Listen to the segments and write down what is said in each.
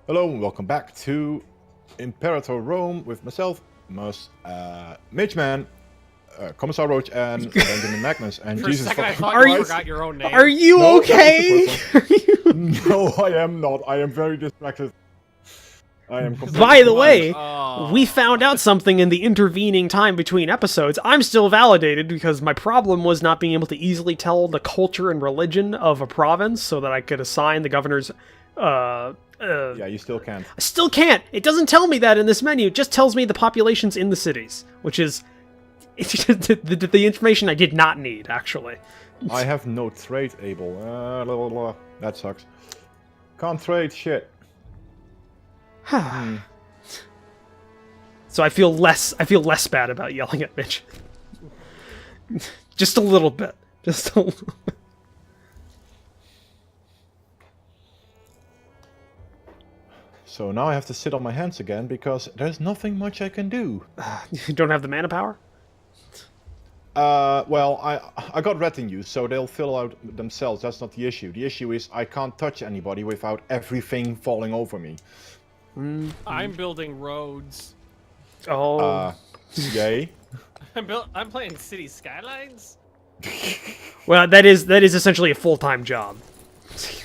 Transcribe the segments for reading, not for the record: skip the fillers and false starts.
Hello and welcome back to Imperator Rome with myself, Mage Man, Commissar Roach, and Benjamin Magnus. And For Jesus a second, I fucking thought Christ. you forgot your own name. Are you No, okay? that's No, I am not. I am very distracted. I am completely By the confused. way, we found out something in the intervening time between episodes. I'm still validated because my problem was not being able to easily tell the culture and religion of a province so that I could assign the governor's Yeah, you still can't. I still can't. It doesn't tell me that in this menu. It just tells me the populations in the cities, which is the information I did not need, actually. I have no trade able. Blah, blah, blah. That sucks. Can't trade shit. So I feel less bad about yelling at Mitch. Just a little bit. Just a little bit. So now I have to sit on my hands again because there's nothing much I can do. You don't have the mana power? Well, I got retinue, so they'll fill out themselves. That's not the issue. The issue is I can't touch anybody without everything falling over me. I'm building roads. Oh. Yay. I'm playing City Skylines. Well, that is essentially a full-time job.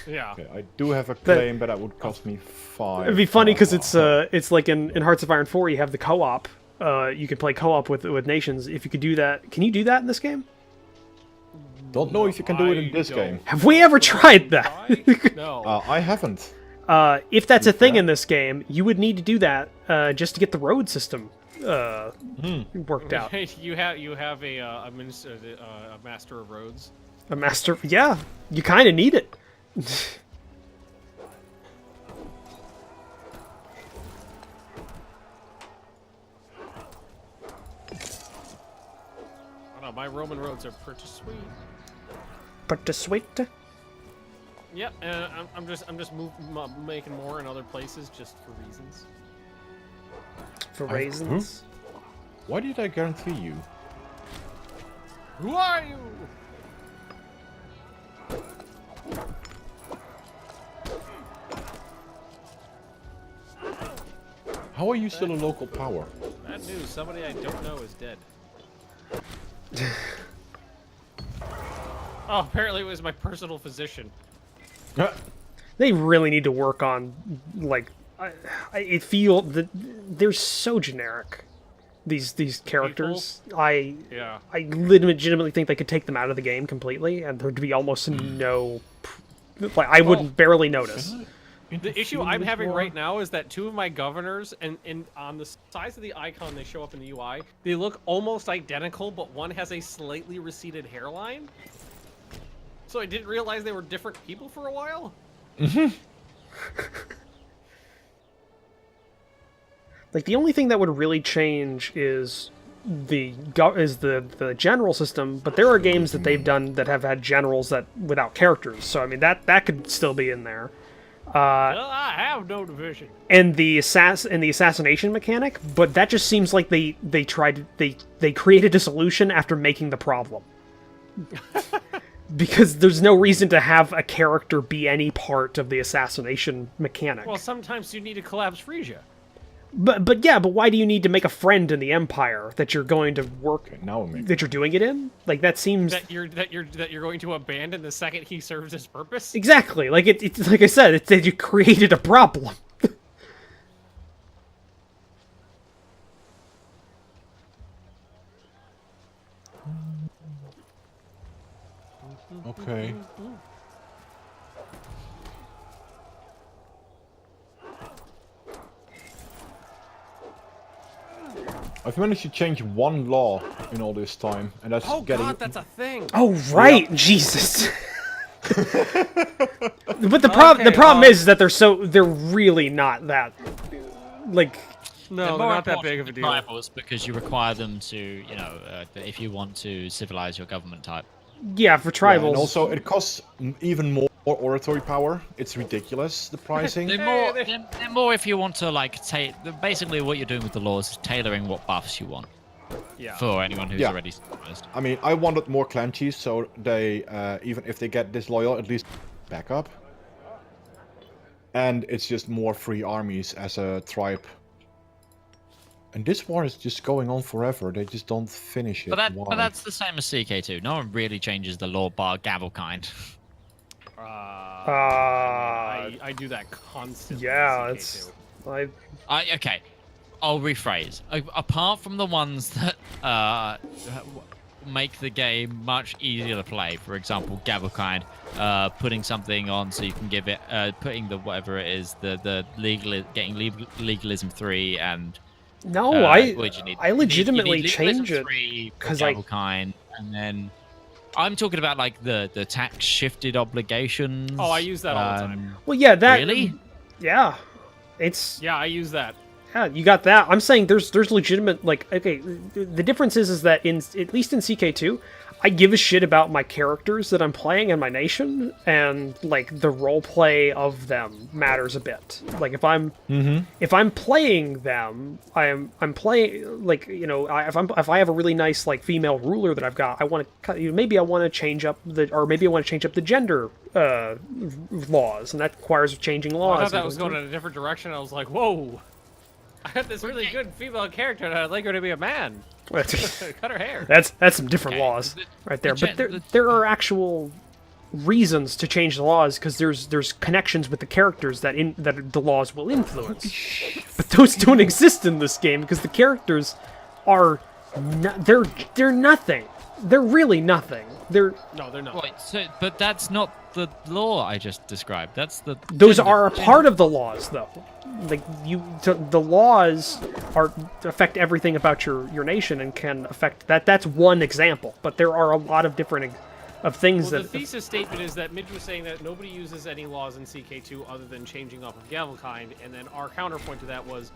Yeah. Okay, I do have a claim, but that would cost me 5. It'd be funny because it's like in Hearts of Iron 4, you have the co-op. You can play co-op with nations. If you could do that, can you do that in this game? Don't know if you can do it in this game. Have we ever tried that? No. I haven't. If that's a thing in this game, you would need to do that just to get the road system worked out. You have a master of roads. A master, yeah, you kind of need it. Oh no, my Roman roads are pretty sweet. Pretty sweet. Yep, and I'm just making more in other places just for reasons. For raisins. Why did I guarantee you? Who are you? How are you still a local power? Bad news. Somebody I don't know is dead. Oh, apparently it was my personal physician. They really need to work on, like, I feel that they're so generic. These characters, I legitimately think they could take them out of the game completely, and there'd be almost no, like, I wouldn't barely notice. The issue I'm having right now is that two of my governors, and on the size of the icon they show up in the UI, they look almost identical, but one has a slightly receded hairline. So I didn't realize they were different people for a while. Like, the only thing that would really change is the general system, but there are games that they've done that have had generals that without characters. So I mean that could still be in there. Well, I have no division. And the assassination mechanic, but that just seems like they created a solution after making the problem. Because there's no reason to have a character be any part of the assassination mechanic. Well, sometimes you need to collapse Frisia. But why do you need to make a friend in the Empire that you're going to work that you're doing it in? Like, that seems that you're going to abandon the second he serves his purpose. Exactly. Like it's like I said, it's that you created a problem. Okay. I've managed to change one law in all this time, and that's getting... God, that's a thing! Oh, right! Yep. Jesus! But the problem is that they're really not that, like... No, they're not that big of a deal. Rivals because you require them to, you know, if you want to civilize your government type. Yeah, for tribals. Yeah, and also, it costs even more oratory power. It's ridiculous, the pricing. They're more if you want to, like, basically what you're doing with the laws is tailoring what buffs you want. Yeah. For anyone who's already civilized. I mean, I wanted more clan chiefs, so they, even if they get disloyal, at least back up. and it's just more free armies as a tribe. And this war is just going on forever. They just don't finish it. But that's the same as CK2. No one really changes the lore bar Gavelkind. I do that constantly. Yeah, in it's CK2. Okay, I'll rephrase. Apart from the ones that make the game much easier to play, for example, Gavelkind, putting something on so you can give it, putting the whatever it is, getting legalism 3 and. No, I legitimately you need change it because Gavelkind, and then I'm talking about like the tax shifted obligations. Oh, I use that all the time. Well, yeah, that really. Yeah, it's Yeah, I use that. yeah. You got that. I'm saying there's legitimate like okay. The difference is that at least in CK2, I give a shit about my characters that I'm playing and my nation, and like the role play of them matters a bit. Like if I'm playing them, I'm playing like if I have a really nice like female ruler that I've got, I want to maybe I want to change up the gender laws, and that requires changing laws. I thought that was going in a different direction. I was like, whoa. I have this really good female character, and I'd like her to be a man. Cut her hair. That's some different laws right there. But there are actual reasons to change the laws because there's connections with the characters that the laws will influence. But those don't exist in this game because the characters are they're nothing. They're really nothing. They're not. Wait, but that's not the law I just described. That's those are a part of the laws, though. Like the laws affect everything about your nation and can affect that. That's one example, but there are a lot of different things the thesis statement is that Midge was saying that nobody uses any laws in CK2 other than changing off of Gavelkind, and then our counterpoint to that was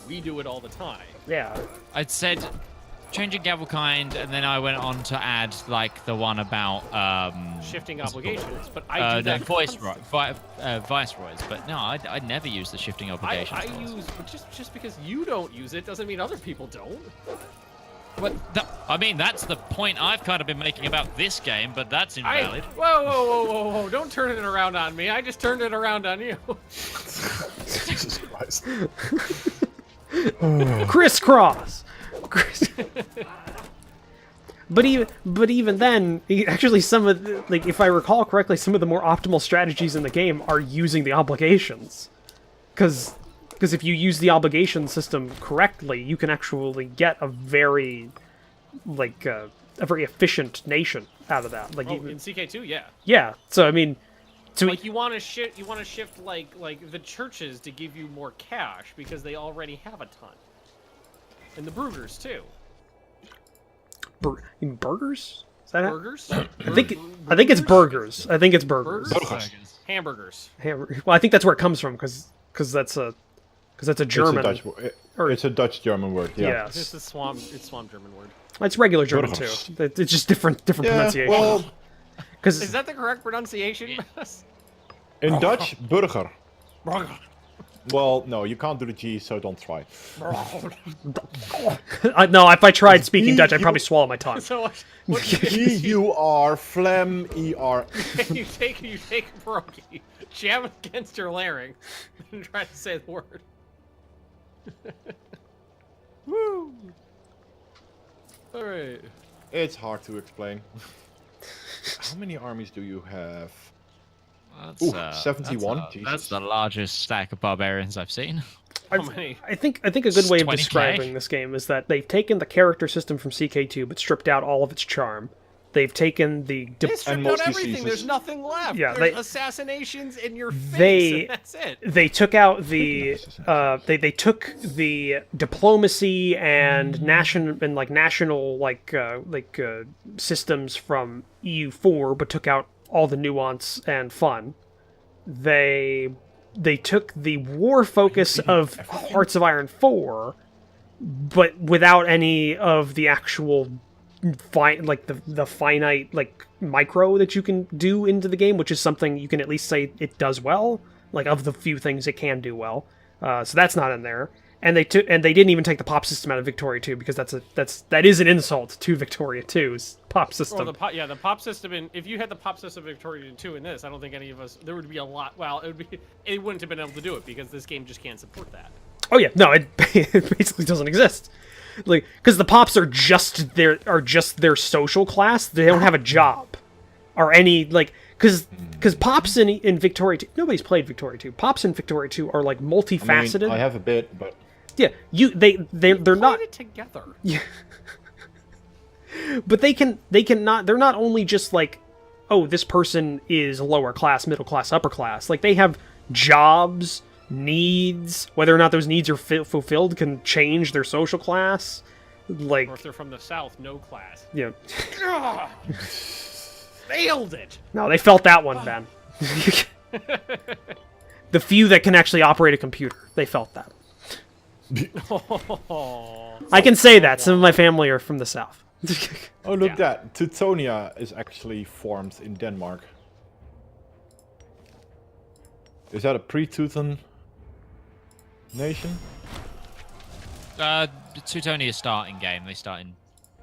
we do it all the time. Yeah, I'd said changing Gavelkind, and then I went on to add like the one about shifting obligations, but I do that viceroys. But no, I never use the shifting obligations. I use just because you don't use it doesn't mean other people don't. But I mean, that's the point I've kind of been making about this game, but that's invalid. Whoa! Don't turn it around on me. I just turned it around on you. Jesus Christ. Crisscross. But even then, actually, some of if I recall correctly, some of the more optimal strategies in the game are using the obligations, because if you use the obligation system correctly, you can actually get a very very efficient nation out of that. Like in CK2, yeah. Yeah. So I mean, like you want to shift like the churches to give you more cash because they already have a ton. And the burgers too. Burgers? Is that burgers? I think it's burgers. I think it's burgers. Hamburgers. Well, I think that's where it comes from because that's a German. It's a Dutch German word. Yeah. Yes. It's a swamp German word. It's regular German too. It's just different pronunciation. Well, is that the correct pronunciation? In Dutch, burger. Well, no, you can't do the G, so don't try. No, if I tried speaking Dutch, I'd probably swallow my tongue. So E-U-R, phlegm, E-R. You take a pierogi, jam it against your larynx, and try to say the word. Woo! Alright. It's hard to explain. How many armies do you have? That's, 71. That's the largest stack of barbarians I've seen. How many? I think a good way of 20K? describing this game is that they've taken the character system from CK2 but stripped out all of its charm. They've taken the They stripped out everything. There's nothing left. Yeah, There's assassinations in your face, and that's it. They took out the they took the diplomacy and national systems from EU4, but took out all the nuance and fun. They took the war focus of Hearts of Iron 4, but without any of the actual the finite micro that you can do into the game, which is something you can at least say it does well. Like of the few things it can do well, so that's not in there. And they didn't even take the pop system out of Victoria 2 because that is an insult to Victoria 2's pop system. Or the pop system if you had the pop system of Victoria 2 in this, I don't think any of us there would be a lot. Well, it wouldn't have been able to do it because this game just can't support that. Oh yeah, no, it basically doesn't exist. Like, because the pops are just their social class. They don't have a job or any like because pops in Victoria 2, nobody's played Victoria 2. Pops in Victoria 2 are like multifaceted. I mean, I have a bit, but yeah, they're not it together. Yeah. But they're not only just like, oh, this person is lower class, middle class, upper class. Like, they have jobs, needs. Whether or not those needs are fulfilled can change their social class. Like, or if they're from the south, no class. Yeah. Nailed it. No, they felt that one, Ben. The few that can actually operate a computer, they felt that. I can say that. Some of my family are from the south. oh, look at that. Teutonia is actually formed in Denmark. Is that a pre-Teuton nation? Teutonia start in game. They start in...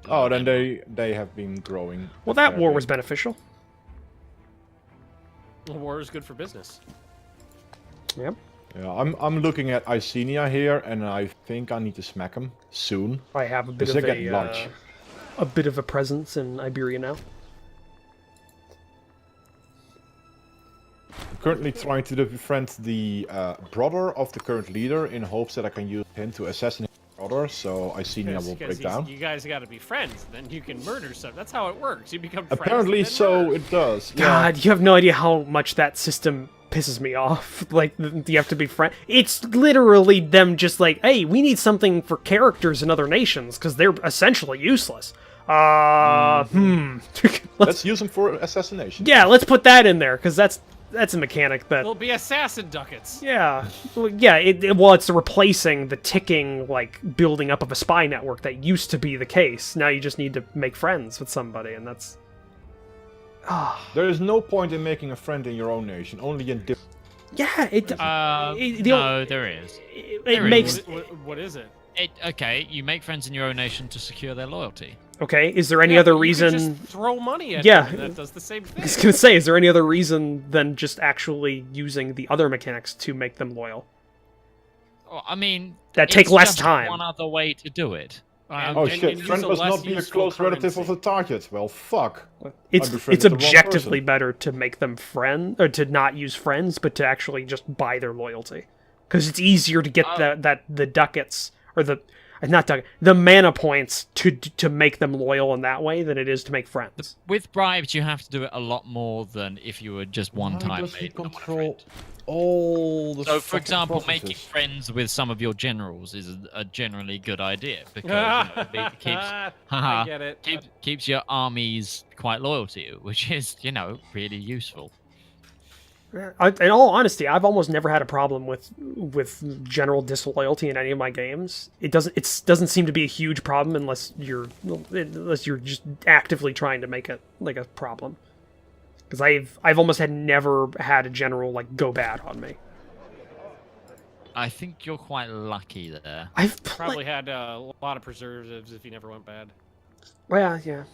Oh, then they have been growing. Well, that war was beneficial. War is good for business. Yep. Yeah, I'm looking at Icenia here, and I think I need to smack him soon. I have a bit of a presence in Iberia now. I'm currently trying to befriend the brother of the current leader in hopes that I can use him to assassinate his brother, so Icenia will break down. You guys got to be friends, then you can murder stuff. That's how it works. You become friends. Apparently so it does. God, yeah. You have no idea how much that system pisses me off. Like, you have to be friends. It's literally them just like, hey, we need something for characters in other nations, because they're essentially useless. Let's use them for assassination. Yeah, let's put that in there, because that's a mechanic that... There'll be assassin ducats. Yeah. Well, yeah, it's replacing the ticking, like, building up of a spy network that used to be the case. Now you just need to make friends with somebody, and that's... There is no point in making a friend in your own nation, only in different... Yeah, no, there is. It makes... What is it? Okay, you make friends in your own nation to secure their loyalty. Okay, is there any other reason... You can just throw money at them, and that does the same thing. I was gonna say, is there any other reason than just actually using the other mechanics to make them loyal? Well, I mean... That take less just time. One other way to do it. Oh shit, friend must not be a close relative of the target. Well, fuck. It's objectively better to make them friends, or to not use friends, but to actually just buy their loyalty. Because it's easier to get the ducats, or the mana points to make them loyal in that way than it is to make friends. With bribes, you have to do it a lot more than if you were just one time made control all the... So, for example, making friends with some of your generals is a generally good idea because it keeps your armies quite loyal to you, which is, really useful. In all honesty, I've almost never had a problem with general disloyalty in any of my games. It doesn't seem to be a huge problem unless you're just actively trying to make it like a problem. Because I've almost never had a general like go bad on me. I think you're quite lucky there. I've probably had a lot of preservatives if you never went bad. Well, yeah.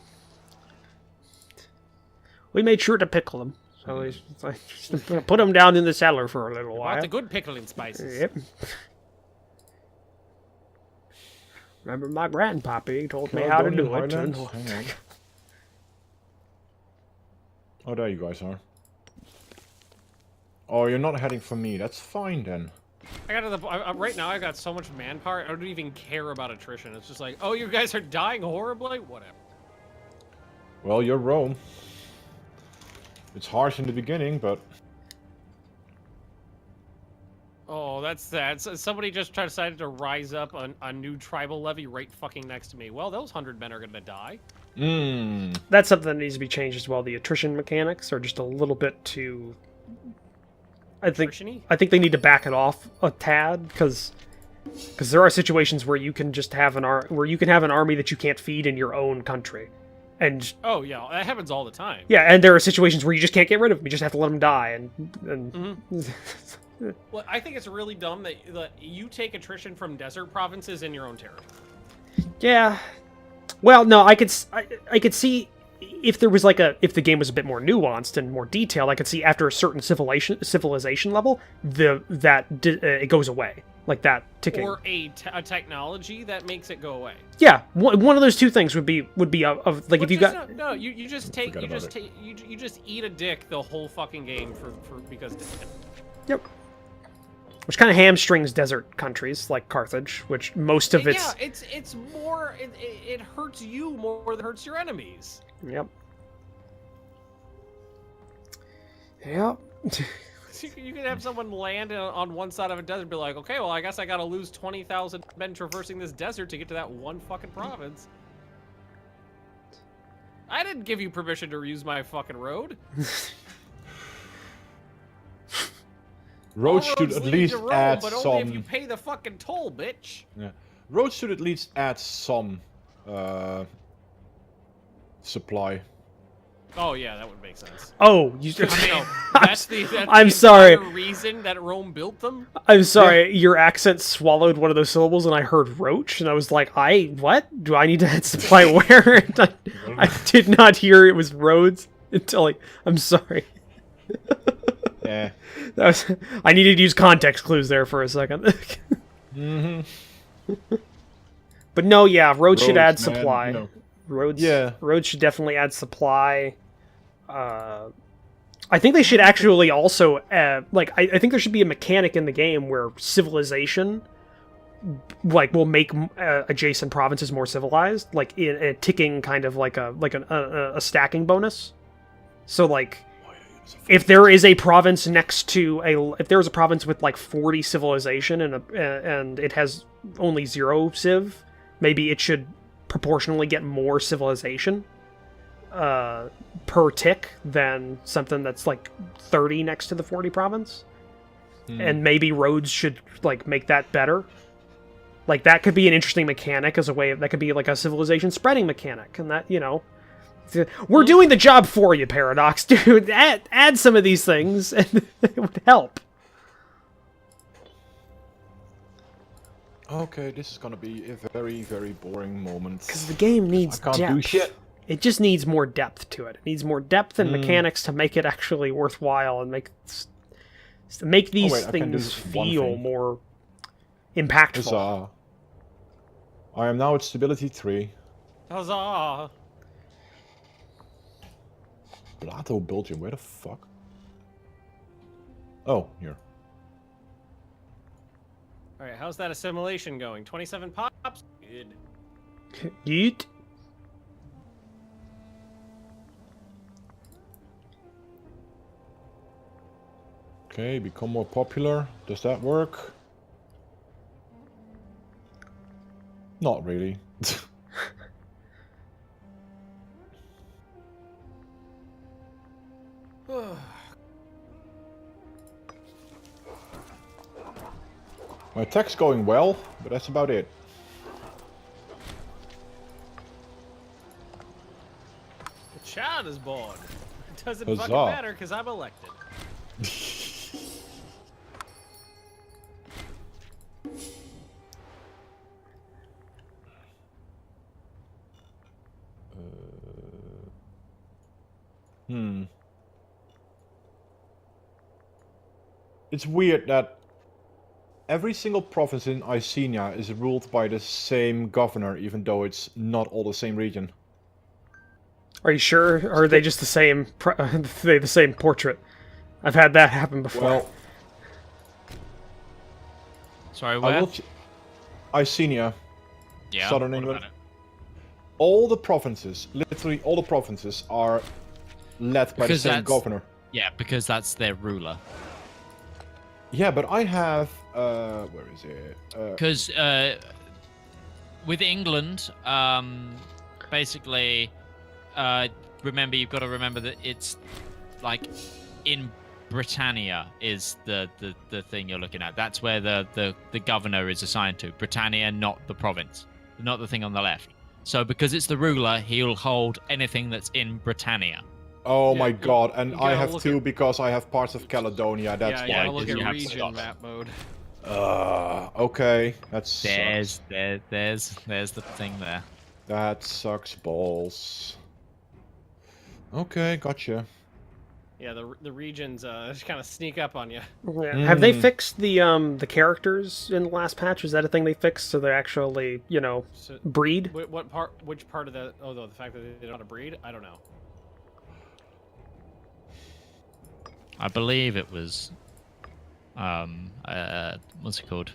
We made sure to pickle them. So I put them down in the cellar for a little while. About the good pickling spices. Yep. Remember my grandpappy told me how to do it. Hang on. Oh, there you guys are. Oh, you're not heading for me. That's fine then. Right now I got so much manpower, I don't even care about attrition. It's just like, oh, you guys are dying horribly? Whatever. Well, you're Rome. It's harsh in the beginning, but... Oh, that's sad. Somebody just decided to rise up a new tribal levy right fucking next to me. Well, those 100 men are gonna die. That's something that needs to be changed as well. The attrition mechanics are just a little bit too... I think they need to back it off a tad, because there are situations where you can just have an army that you can't feed in your own country. And oh yeah, that happens all the time. Yeah, and there are situations where you just can't get rid of them. You just have to let them die, and Well, I think it's really dumb that you take attrition from desert provinces in your own territory. Yeah. Well, no, I could see if there was if the game was a bit more nuanced and more detailed, I could see after a certain civilization level, it goes away, like that ticking. Or a technology that makes it go away. Yeah, one of those two things would be of like, if you got you just eat a dick the whole fucking game for because. Yep. Which kind of hamstrings desert countries like Carthage, which most of its... Yeah, it's more... It hurts you more than it hurts your enemies. Yep. Yep. You can have someone land on one side of a desert and be like, okay, well, I guess I gotta lose 20,000 men traversing this desert to get to that one fucking province. I didn't give you permission to use my fucking road. Roads should at least add but some. only if you pay the fucking toll, bitch. Yeah, roads should at least add some supply. Oh yeah, that would make sense. Oh, that's I'm the sorry. reason that Rome built them. I'm sorry. Your accent swallowed one of those syllables, and I heard roach, and I was like, what? Do I need to add supply where? I did not hear it was roads until I'm sorry. Yeah. I needed to use context clues there for a second. But no, yeah, roads should add supply. You know. Roads should definitely add supply. I think they should actually also I think there should be a mechanic in the game where civilization will make adjacent provinces more civilized, like in a ticking kind of like a stacking bonus. So if there is a province next to if there's a province with 40 civilization and it has only 0 civ, maybe it should proportionally get more civilization per tick than something that's 30 next to the 40 province. And maybe roads should make that better. That could be an interesting mechanic as a way that could be a civilization spreading mechanic, and that we're doing the job for you, Paradox, dude. Add some of these things, and it would help. Okay, this is gonna be a very, very boring moment. Because the game needs I can't depth. do shit. It just needs more depth to it. It needs more depth and mechanics to make it actually worthwhile and make these things feel more impactful. Huzzah. I am now at stability 3. Huzzah! Plato, Belgium, where the fuck? Oh, here. Alright, how's that assimilation going? 27 pops? Good. Yeet. Okay, become more popular. Does that work? Not really. My attack's going well, but that's about it. The child is born. It doesn't Huzzah. fucking matter because I'm elected. It's weird that every single province in Icenia is ruled by the same governor, even though it's not all the same region. Are you sure? Or are they just the same? The same portrait? I've had that happen before. Well, sorry, where? Icenia, Yeah, Southern what England. about it? All the provinces, literally all the provinces, are led by the same governor. Yeah, because that's their ruler. Yeah, but I have where is it? Because with England, basically, remember, you've got to remember that it's in Britannia is the thing you're looking at. That's where the governor is assigned to. Britannia, not the province, not the thing on the left. So because it's the ruler, he'll hold anything that's in Britannia. Oh Yeah, my god, and you I gotta have look 2 at- because I have parts of Caledonia, that's yeah, why. yeah, look you at have region Scotland. map mode. Okay, that sucks. There's the thing there. That sucks balls. Okay, gotcha. Yeah, the regions just kind of sneak up on you. Yeah. Have they fixed the characters in the last patch? Was that a thing they fixed so they actually, you know, So, breed? what part? Which part of the? Oh, the fact that they don't know how to breed. I don't know. I believe it was. What's it called?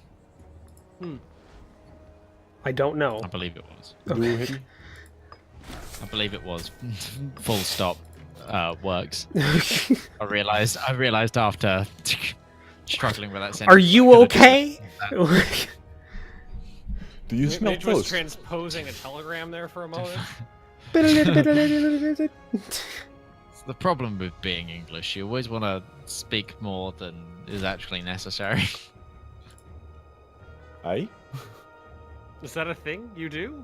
I don't know. I believe it was. Doohickey? I believe it was. Full stop. Works. I realized after struggling with that sentence. Are you okay? Do you smell Mitch was toast? transposing a telegram there for a moment. It's the problem with being English. You always want to speak more than is actually necessary. Aye? Is that a thing you do?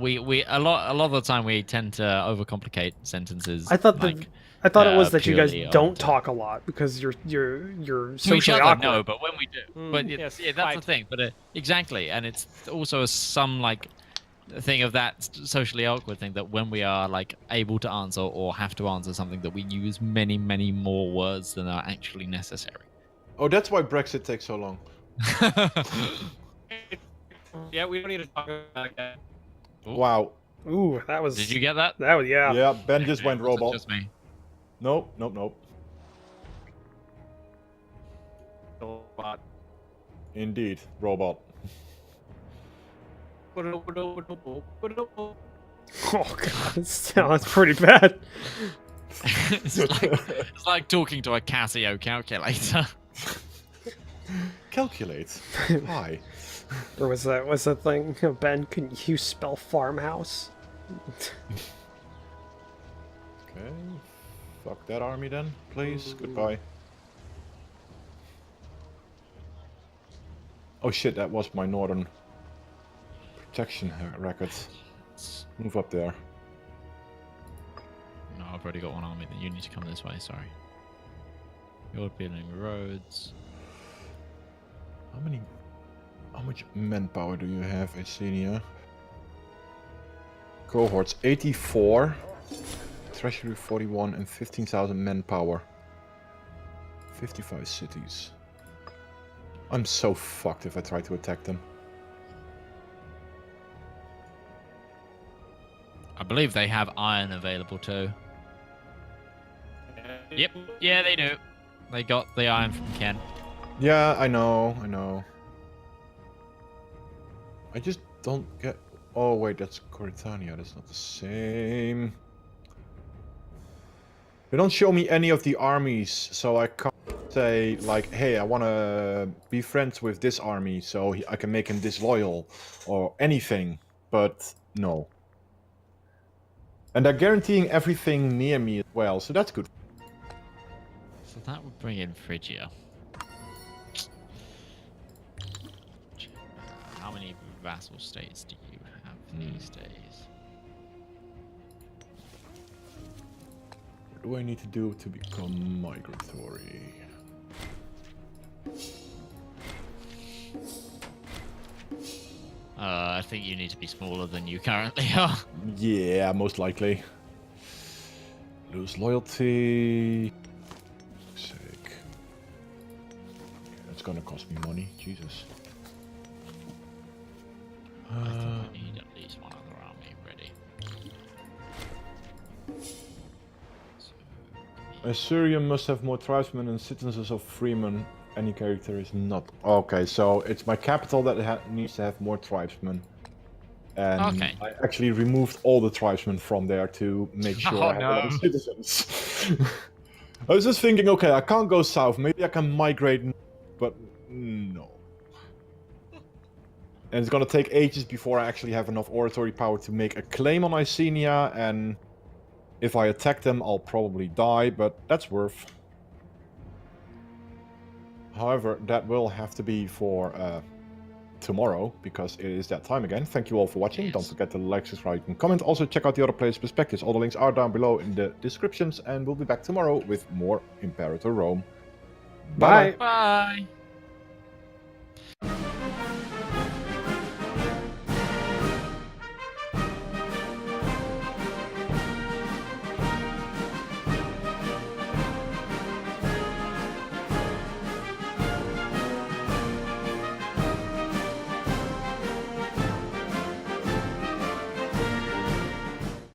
We a lot of the time we tend to overcomplicate sentences. I thought like, I thought it was that you guys purely don't on- talk a lot because you're to each socially other, awkward. no, but when we do, but yes, yeah, that's quite. the thing. But exactly, and it's also some like thing of that socially awkward thing that when we are like able to answer or have to answer something, that we use many more words than are actually necessary. Oh, that's why Brexit takes so long. Yeah, we don't need to talk about that. Wow. Ooh, that was. Did you get that? That was yeah. Yeah, Ben just went Was it robot. just me? Nope. But Indeed, robot. Oh god, that's pretty bad. it's like talking to a Casio calculator. Calculate. Hi. Or was that thing? Ben, can you spell farmhouse? Okay. Fuck that army then, please. Goodbye. Oh shit, that was my northern protection record. Move up there. No, I've already got one army. Then you need to come this way. Sorry. You're building roads. How much manpower do you have, Asenia? Cohorts 84, treasury 41, and 15,000 manpower. 55 cities. I'm so fucked if I try to attack them. I believe they have iron available too. Yep. Yeah, they do. They got the iron from Kent. Yeah, I know. I just don't get... Oh wait, that's Coritania, that's not the same. They don't show me any of the armies, so I can't say like, hey, I want to be friends with this army, so I can make him disloyal, or anything, but no. And they're guaranteeing everything near me as well, so that's good. So that would bring in Phrygia. How many vassal states do you have these days? What do I need to do to become migratory? I think you need to be smaller than you currently are. Yeah, most likely. Lose loyalty. Fuck's sake. That's gonna cost me money. Jesus. I think I need at least one other army ready. So, Assyria must have more tribesmen and citizens of Freeman. Any character is not. Okay, so it's my capital that needs to have more tribesmen. And Okay. I actually removed all the tribesmen from there to make sure Oh, I have a lot of citizens. I was just thinking, okay, I can't go south. Maybe I can migrate, but no. And it's gonna take ages before I actually have enough oratory power to make a claim on Icenia, and if I attack them, I'll probably die, but that's worth. However, that will have to be for tomorrow, because it is that time again. Thank you all for watching. Yes. Don't forget to like, subscribe, and comment. Also, check out the other players' perspectives. All the links are down below in the descriptions, and we'll be back tomorrow with more Imperator Rome. Bye. Bye.